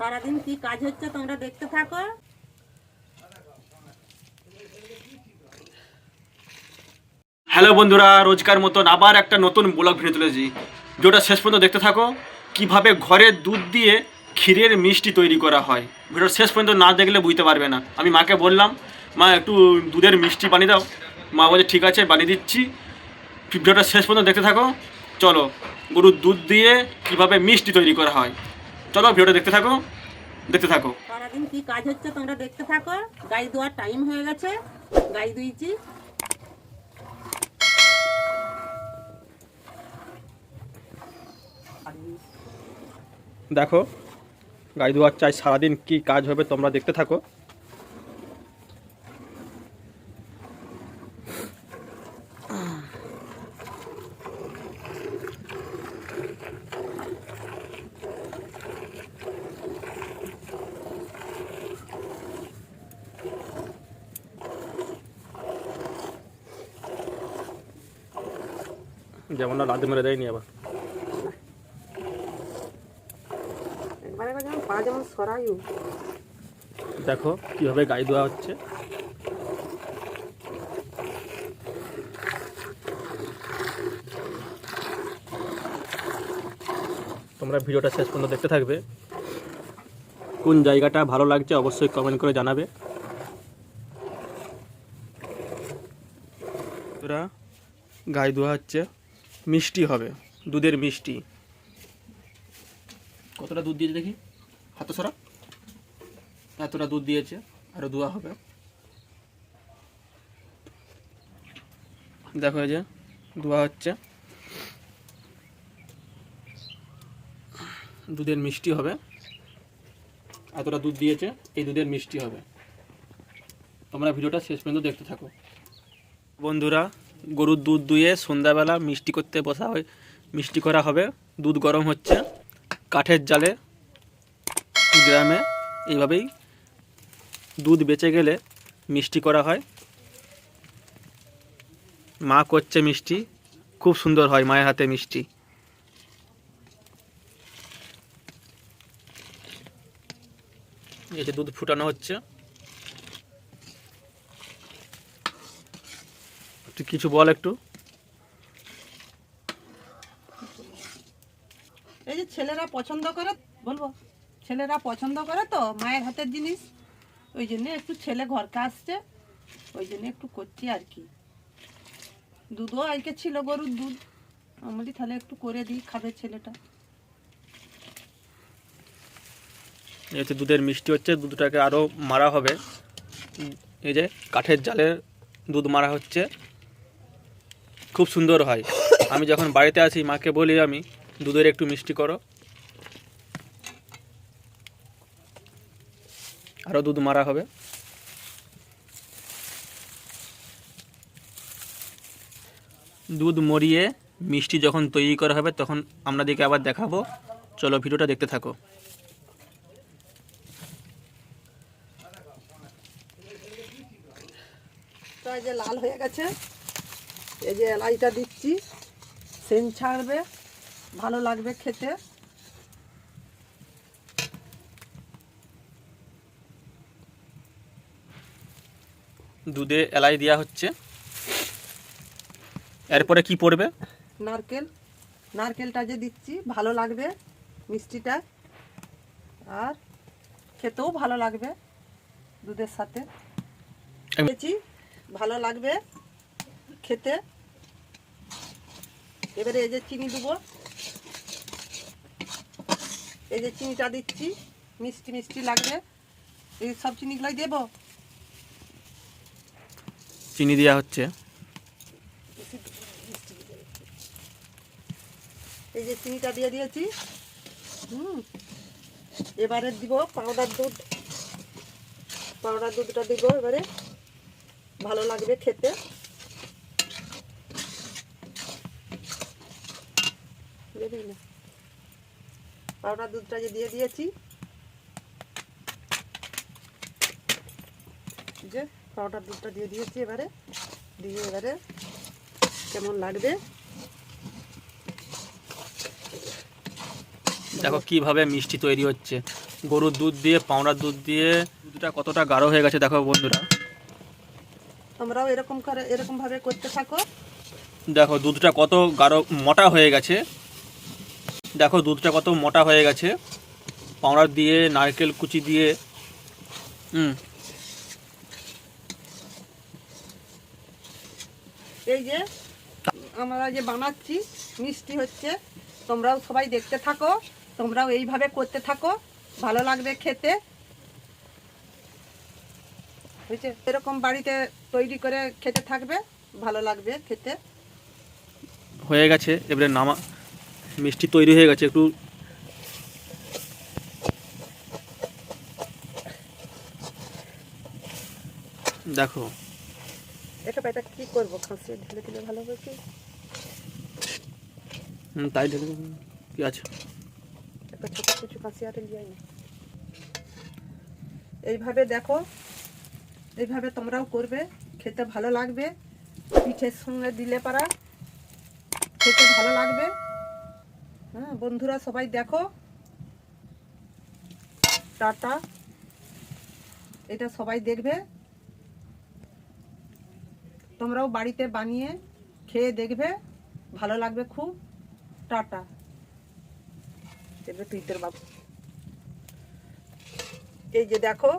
সারাদিন কি কাজ হচ্ছে তোমরা দেখতে থাকো। হ্যালো বন্ধুরা, রোজকার মতন আবার একটা নতুন ব্লগ ভিডিও তুলেছি। ভিডিওটা শেষ পর্যন্ত দেখতে থাকো, কিভাবে ঘরের দুধ দিয়ে ক্ষীরের মিষ্টি তৈরি করা হয়। ভিডিওটা শেষ পর্যন্ত না দেখলে বুঝতে পারবে না। আমি মাকে বললাম, মা একটু দুধের মিষ্টি বানিয়ে দাও। মা বলছে ঠিক আছে বানিয়ে দিচ্ছি। ভিডিওটা শেষ পর্যন্ত দেখতে থাকো। চলো, গরুর দুধ দিয়ে কিভাবে মিষ্টি তৈরি করা হয়, চলো ভিডিওটা দেখতে থাকো। সারাদিন কি কাজ হচ্ছে তোমরা দেখতে থাকো। গাই ধোয়ার টাইম হয়ে গেছে, গাই ধুইছি। দেখো গাই ধোয়ার চাই, সারাদিন কি কাজ হবে তোমরা দেখতে থাকো। যেমন না লাদে মেরে দেয়নি আবার। দেখো কিভাবে গাই ধোয়া হচ্ছে। তোমরা ভিডিওটা শেষ পর্যন্ত দেখতে থাকবে। কোন জায়গাটা ভালো লাগছে অবশ্যই কমেন্ট করে জানাবে। তোরা গাই ধোয়া হচ্ছে, মিষ্টি হবে, দুধের মিষ্টি। কতটা দুধ দিয়েছে দেখি, হাত সরা। এতটা দুধ দিয়েছে, আরও ধোয়া হবে। দেখো এই যে ধোয়া হচ্ছে, দুধের মিষ্টি হবে। এতটা দুধ দিয়েছে, এই দুধের মিষ্টি হবে। তোমরা ভিডিওটা শেষ পর্যন্ত দেখতে থাকো। বন্ধুরা, গরুর দুধ দুয়ে সন্ধ্যাবেলা মিষ্টি করতে বসা হয়, মিষ্টি করা হবে। দুধ গরম হচ্ছে কাঠের জালে। গ্রামে এইভাবেই দুধ বেঁচে গেলে মিষ্টি করা হয়। মা করছে মিষ্টি, খুব সুন্দর হয় মায়ের হাতে মিষ্টি। এই যে দুধ ফুটানো হচ্ছে। তুই কিছু বল একটু। এই যে ছেলেরা পছন্দ করে, বলবো ছেলেরা পছন্দ করে তো মায়ের হাতের জিনিস, ওই জন্য একটু ছেলে ঘরকে আসছে, ওই জন্য একটু করছি আর কি। দুধও আজকে ছিল গরুর দুধ, আমি তাহলে একটু করে দিই, খাবে ছেলেটা। এই যে দুধের মিষ্টি হচ্ছে, দুধটাকে আরও মারা হবে। এই যে কাঠের জালে দুধ মারা হচ্ছে, খুব সুন্দর হয়। আমি যখন বাড়িতে আসি মাকে বলি আমি, দুধের একটু মিষ্টি করো। আরও দুধ মারা হবে। দুধ মরিয়ে মিষ্টি যখন তৈরি করা হবে তখন আপনাদেরকে আবার দেখাবো। চলো ভিডিওটা দেখতে থাকো। তো এই যে লাল হয়ে গেছে, এই যে এলাইটা দিচ্ছি, সেন্ট ছাড়বে, ভালো লাগবে খেতে। দুধে এলাই দেওয়া হচ্ছে। এরপরে কি পড়বে? নারকেল, নারকেলটা যে দিচ্ছি ভালো লাগবে মিষ্টিটা, আর খেতেও ভালো লাগবে দুধের সাথে। দিয়েছি, ভালো লাগবে খেতে। এবারে এই যে চিনি দেবো, এই যে চিনিটা দিচ্ছি, মিষ্টি মিষ্টি লাগবে। এই সব চিনিগুলোই দেবো। চিনি দেওয়া হচ্ছে। এই যে চিনিটা দিয়ে দিয়েছি। এবারে দিব পাউডার দুধ, পাউডার দুধটা দিব এবারে, ভালো লাগবে খেতে। পাউডার দুধটা যে দিয়ে দিয়েছি, যে পাউডার দুধটা দিয়ে দিয়েছি, এবারে দিয়ে এবারে কেমন লাগবে দেখো কিভাবে মিষ্টি তৈরি হচ্ছে। গরুর দুধ দিয়ে, পাউডার দুধ দিয়ে দুধটা কতটা গাঢ় হয়ে গেছে দেখো বন্ধুরা। তোমরাও এরকম ভাবে করতে থাকো। দেখো দুধটা কত গাঢ় মোটা হয়ে গেছে, দেখো দুধটা কত মোটা হয়ে গেছে পাউডার দিয়ে, নারকেল কুচি দিয়ে। এই যে আমরা যে বানাচ্ছি মিষ্টি হচ্ছে, তোমরাও সবাই দেখতে থাকো, তোমরাও এইভাবে করতে থাকো, ভালো লাগবে খেতে। বুঝছে, এরকম বাড়িতে তৈরি করে খেতে থাকবে, ভালো লাগবে খেতে। হয়ে গেছে, এবারে নামা মিষ্টি তৈরি হয়ে গেছে। একটু দেখো এটা কি করবো, খাসি ঢেলে দিলে ভালো হবে কি? তাই ঢেলে কি আছে, একটা ছোট কিছু কাঁচি আটে লিয়াই না। এইভাবে দেখো, এইভাবে তোমরাও করবে, খেতে ভালো লাগবে। পিঠের সঙ্গে দিলে পারা খেতে ভালো লাগবে। হ্যাঁ বন্ধুরা সবাই দেখো, টাটা। এটা সবাই দেখবে, তোমরাও বাড়িতে বানিয়ে খেয়ে দেখবে, ভালো লাগবে খুব। টাটা। দেখবে তুই তোর বাবু। এই যে দেখো